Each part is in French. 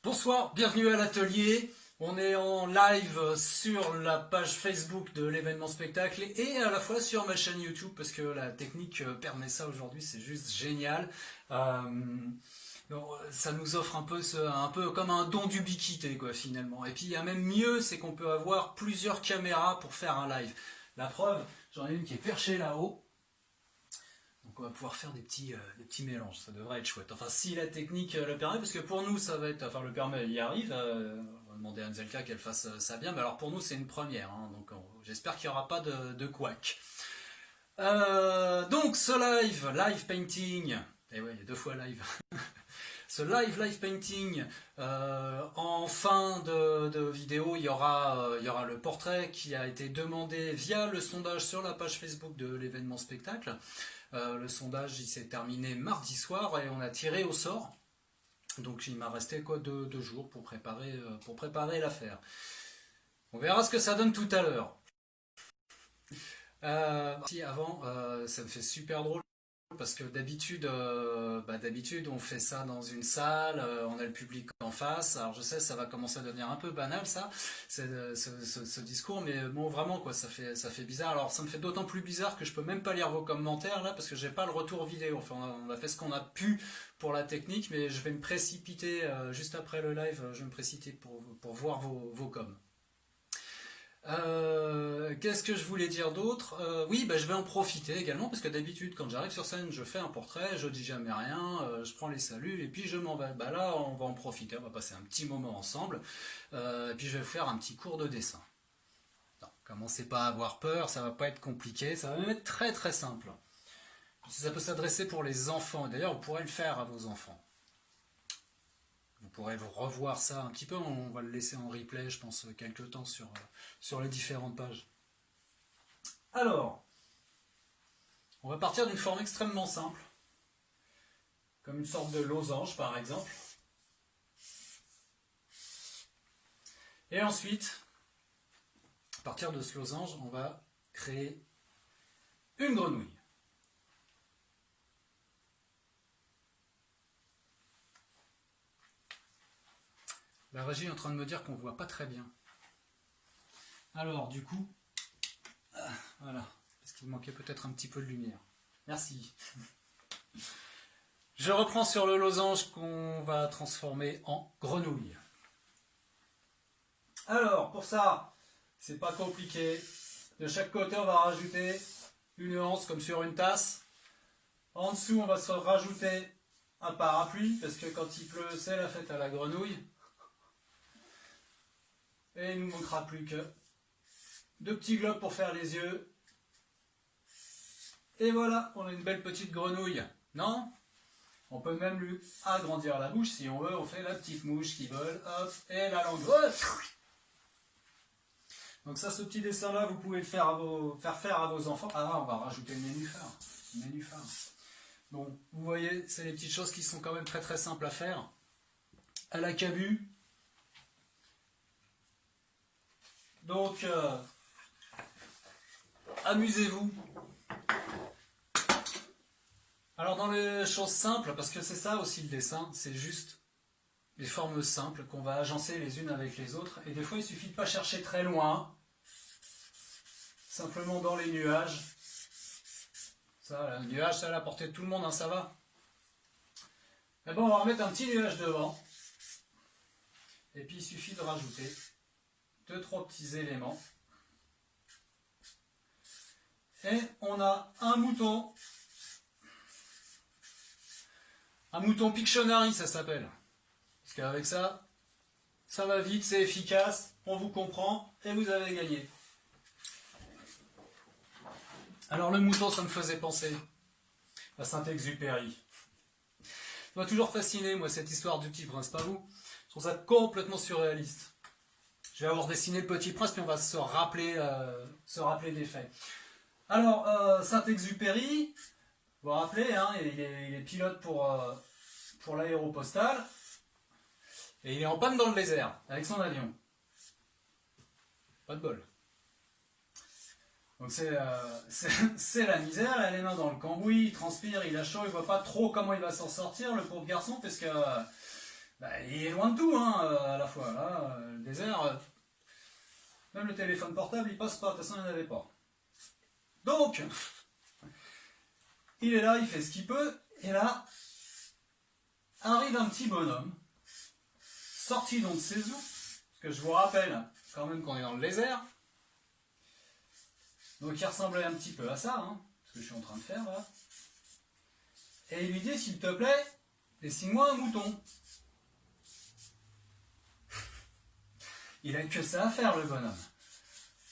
Bonsoir, bienvenue à l'atelier. On est en live sur la page Facebook de l'événement spectacle et à la fois sur ma chaîne YouTube parce que la technique permet ça aujourd'hui, c'est juste génial. Donc, ça nous offre un peu comme un don d'ubiquité quoi finalement. Et puis il y a même mieux, c'est qu'on peut avoir plusieurs caméras pour faire un live. La preuve, j'en ai une qui est perchée là-haut. Donc on va pouvoir faire des petits mélanges, ça devrait être chouette. Enfin si la technique le permet, parce que pour nous ça va être, enfin le permet, il y arrive, on va demander à Anzelka qu'elle fasse ça bien, mais alors pour nous c'est une première, hein, donc j'espère qu'il n'y aura pas de couac. Donc ce live painting, et ouais, il y a deux fois live. Ce live painting, en fin de vidéo, il y aura le portrait qui a été demandé via le sondage sur la page Facebook de l'événement spectacle. Le sondage il s'est terminé mardi soir et on a tiré au sort. Donc il m'a resté quoi deux jours pour préparer l'affaire. On verra ce que ça donne tout à l'heure. Avant, ça me fait super drôle. Parce que d'habitude on fait ça dans une salle, on a le public en face. Alors je sais, ça va commencer à devenir un peu banal ça, ce discours, mais bon vraiment quoi, ça fait bizarre. Alors ça me fait d'autant plus bizarre que je peux même pas lire vos commentaires là parce que j'ai pas le retour vidéo. Enfin on a fait ce qu'on a pu pour la technique, mais je vais me précipiter juste après le live, je vais me précipiter pour voir vos coms. Qu'est-ce que je voulais dire d'autre? Oui, je vais en profiter également parce que d'habitude quand j'arrive sur scène je fais un portrait, je dis jamais rien, je prends les saluts et puis je m'en vais. Là on va en profiter, on va passer un petit moment ensemble et puis je vais faire un petit cours de dessin. Non, commencez pas à avoir peur, ça va pas être compliqué, ça va même être très très simple. Ça peut s'adresser pour les enfants, d'ailleurs vous pourrez le faire à vos enfants. Vous pourrez vous revoir ça un petit peu, on va le laisser en replay, je pense, quelques temps sur les différentes pages. Alors, on va partir d'une forme extrêmement simple, comme une sorte de losange par exemple. Et ensuite, à partir de ce losange, on va créer une grenouille. La régie est en train de me dire qu'on ne voit pas très bien. Alors, du coup, voilà, parce qu'il manquait peut-être un petit peu de lumière. Merci. Je reprends sur le losange qu'on va transformer en grenouille. Alors, pour ça, c'est pas compliqué. De chaque côté, on va rajouter une anse comme sur une tasse. En dessous, on va se rajouter un parapluie, parce que quand il pleut, c'est la fête à la grenouille. Et il ne nous manquera plus que deux petits globes pour faire les yeux. Et voilà, on a une belle petite grenouille. Non? On peut même lui agrandir la bouche si on veut. On fait la petite mouche qui vole, hop, et la langue. Donc ça, ce petit dessin-là, vous pouvez le faire faire à vos enfants. Ah, on va rajouter le nénuphar. Bon, vous voyez, c'est les petites choses qui sont quand même très très simples à faire. À la cabu. Donc, amusez-vous. Alors dans les choses simples, parce que c'est ça aussi le dessin, c'est juste les formes simples qu'on va agencer les unes avec les autres. Et des fois, il suffit de ne pas chercher très loin. Simplement dans les nuages. Ça, le nuage, c'est à la portée de tout le monde, hein, ça va. Mais bon, on va remettre un petit nuage devant. Et puis, il suffit de rajouter 2-3 petits éléments. Et on a un mouton. Un mouton Pictionary, ça s'appelle. Parce qu'avec ça, ça va vite, c'est efficace, on vous comprend et vous avez gagné. Alors le mouton, ça me faisait penser à Saint-Exupéry. Ça m'a toujours fasciné, moi, cette histoire du Petit Prince, pas vous? Je trouve ça complètement surréaliste. Je vais avoir dessiné le Petit Prince, puis on va se rappeler des faits. Alors, Saint-Exupéry, vous vous rappelez, hein, il est pilote pour l'aéropostale, et il est en panne dans le désert, avec son avion. Pas de bol. Donc c'est la misère, elle a les mains dans le cambouis, il transpire, il a chaud, il voit pas trop comment il va s'en sortir, le pauvre garçon, parce que Bah, il est loin de tout, hein, à la fois. Là, le désert, même le téléphone portable, il passe pas. De toute façon, il n'y en avait pas. Donc, il est là, il fait ce qu'il peut. Et là, arrive un petit bonhomme, sorti donc de ses œufs. Parce que je vous rappelle, quand même, qu'on est dans le désert. Donc, il ressemblait un petit peu à ça, hein, ce que je suis en train de faire, là. Et il lui dit, s'il te plaît, dessine-moi un mouton. Il a que ça à faire, le bonhomme.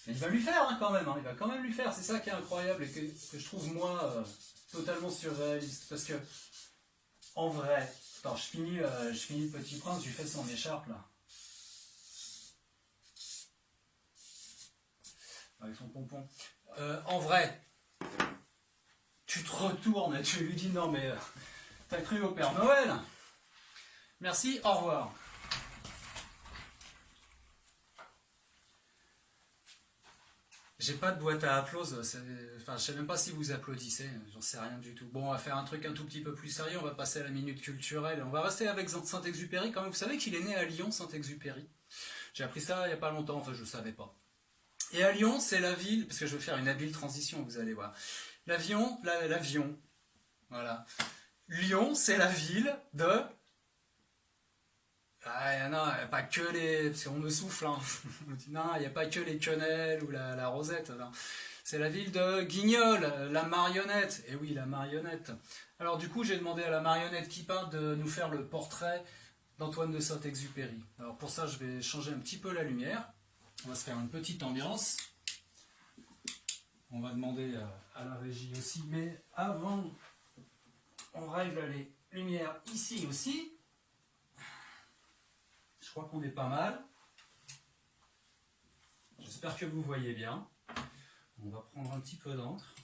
Mais il va lui faire, hein, quand même. Hein, il va quand même lui faire. C'est ça qui est incroyable et que je trouve, moi, totalement surréaliste. Parce que, en vrai... Attends, je finis le Petit Prince, je lui fais son écharpe, là. Avec son pompon. En vrai, tu te retournes et tu lui dis, non, mais t'as cru au Père Noël? Merci, au revoir. J'ai pas de boîte à applause, enfin je sais même pas si vous applaudissez, j'en sais rien du tout. Bon, on va faire un truc un tout petit peu plus sérieux, on va passer à la minute culturelle. On va rester avec Saint-Exupéry quand même. Vous savez qu'il est né à Lyon, Saint-Exupéry. J'ai appris ça il y a pas longtemps, enfin je savais pas. Et à Lyon, c'est la ville, parce que je vais faire une habile transition, vous allez voir. L'avion, voilà. Lyon, c'est la ville de... Ah, non, il n'y a pas que les... Parce qu'on me souffle, hein. Non, il n'y a pas que les quenelles ou la rosette. C'est la ville de Guignol, la marionnette. Et oui, la marionnette. Alors du coup, j'ai demandé à la marionnette qui parle de nous faire le portrait d'Antoine de Saint-Exupéry. Alors pour ça, je vais changer un petit peu la lumière. On va se faire une petite ambiance. On va demander à la régie aussi. Mais avant, on règle les lumières ici aussi. Je crois qu'on est pas mal. J'espère que vous voyez bien. On va prendre un petit peu d'encre.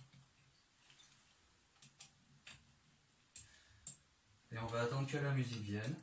Et on va attendre que la musique vienne.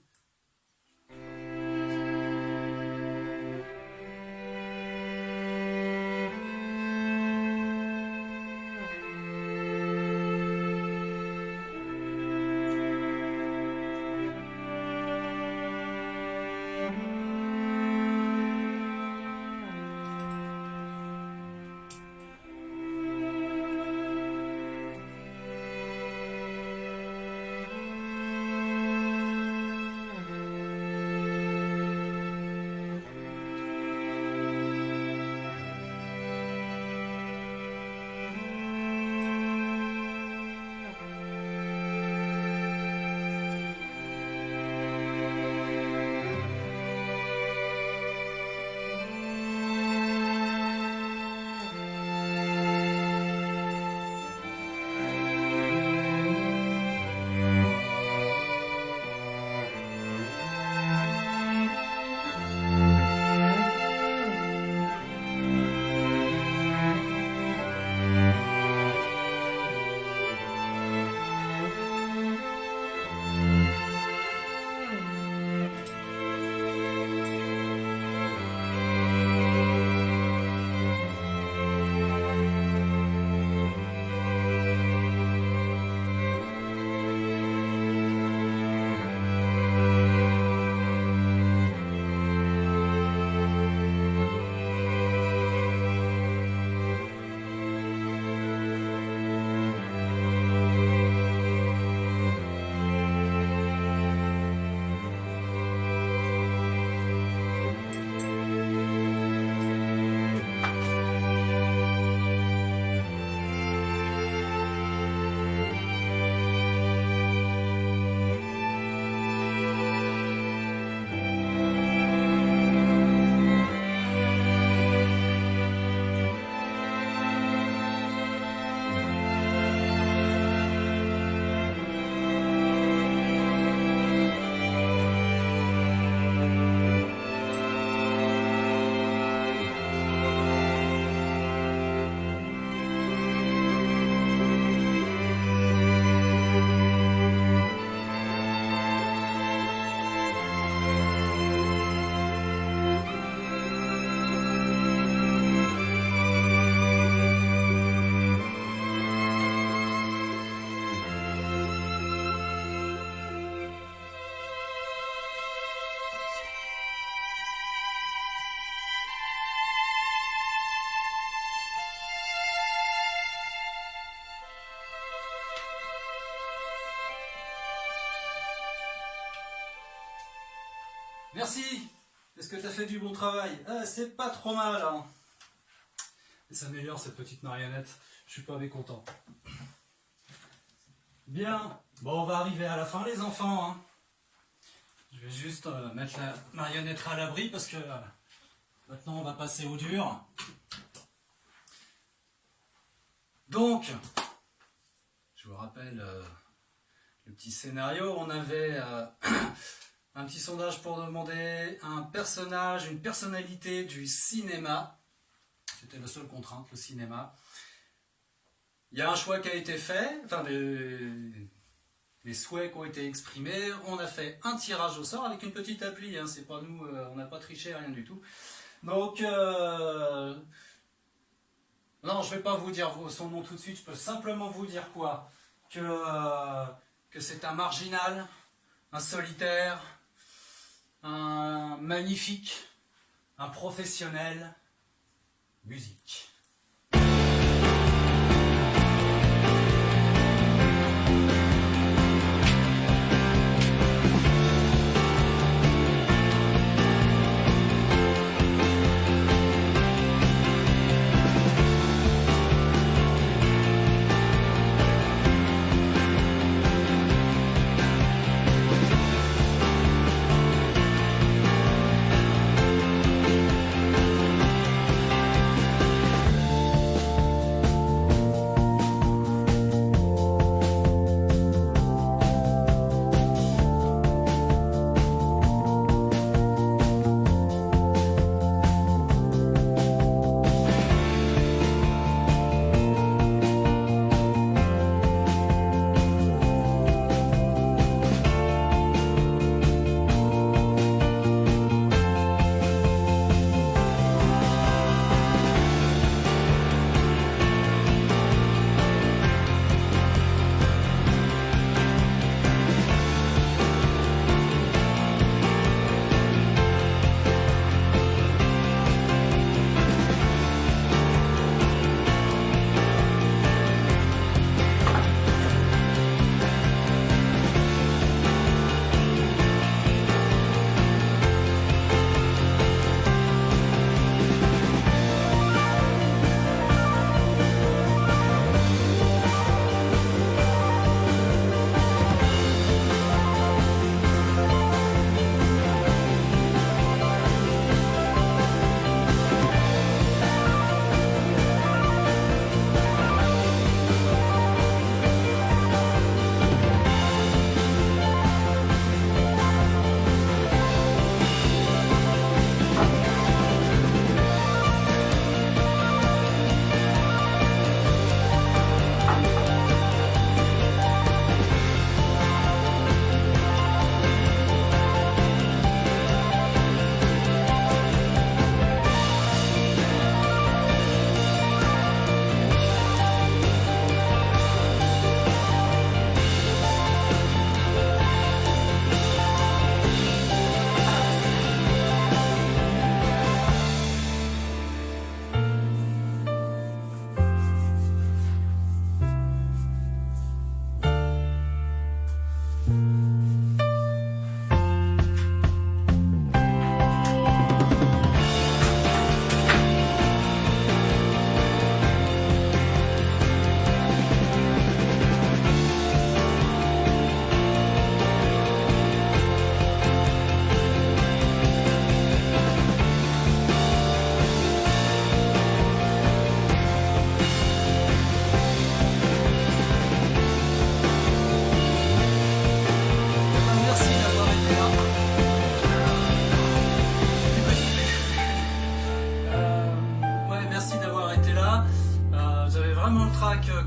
Merci. Est-ce que tu as fait du bon travail? C'est pas trop mal, hein. Et ça améliore cette petite marionnette. Je suis pas mécontent. Bien. Bon, on va arriver à la fin, les enfants, hein. Je vais juste mettre la marionnette à l'abri parce que maintenant on va passer au dur. Donc, je vous rappelle le petit scénario. On avait un petit sondage pour demander un personnage, une personnalité du cinéma. C'était la seule contrainte, le cinéma. Il y a un choix qui a été fait, enfin les souhaits qui ont été exprimés. On a fait un tirage au sort avec une petite appli, hein. C'est pas nous, on n'a pas triché, rien du tout. Donc, non, je ne vais pas vous dire son nom tout de suite, je peux simplement vous dire quoi? Que c'est un marginal, un solitaire, un magnifique, un professionnel, musique.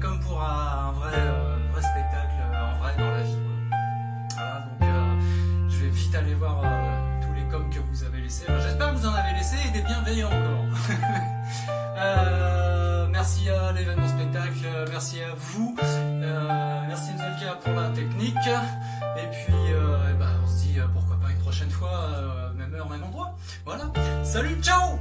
Comme pour un vrai spectacle, en vrai dans la vie, quoi. Voilà, donc je vais vite aller voir tous les coms que vous avez laissés. Enfin, j'espère que vous en avez laissé et des bienveillants encore. Merci à l'événement spectacle, merci à vous, merci Nzelka pour la technique. Et puis on se dit pourquoi pas une prochaine fois, même heure, même endroit. Voilà, salut, ciao!